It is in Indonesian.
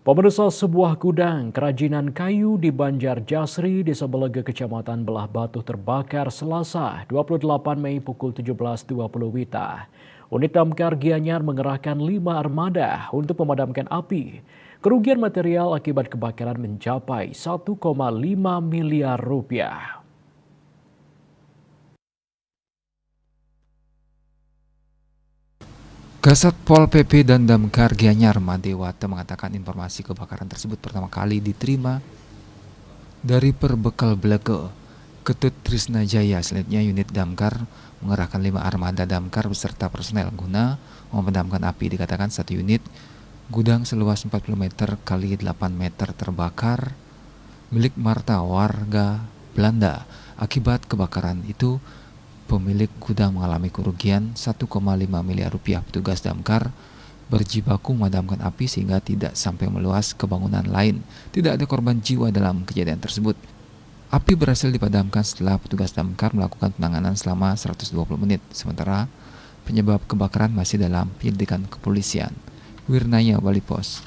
Pemirsa, sebuah gudang kerajinan kayu di Banjarjasri, Desa Belega, Kecamatan Belah Batu terbakar Selasa 28 Mei pukul 17.20 WITA. Unit damkar Gianyar mengerahkan 5 armada untuk memadamkan api. Kerugian material akibat kebakaran mencapai 1,5 miliar rupiah. Kasat Pol PP dan Damkar Gianyar Madewata mengatakan informasi kebakaran tersebut pertama kali diterima dari Perbekal Belega, Ketut Trisnajaya. Selanjutnya unit damkar mengerahkan 5 armada damkar beserta personel guna memadamkan api. Dikatakan satu unit gudang seluas 40 meter kali 8 meter terbakar milik Marta, warga Belanda. Akibat kebakaran itu, pemilik gudang mengalami kerugian 1,5 miliar rupiah. Petugas damkar berjibaku memadamkan api sehingga tidak sampai meluas ke bangunan lain. Tidak ada korban jiwa dalam kejadian tersebut. Api berhasil dipadamkan setelah petugas damkar melakukan penanganan selama 120 menit. Sementara penyebab kebakaran masih dalam penyelidikan kepolisian. Wirnaya, Wali Pos.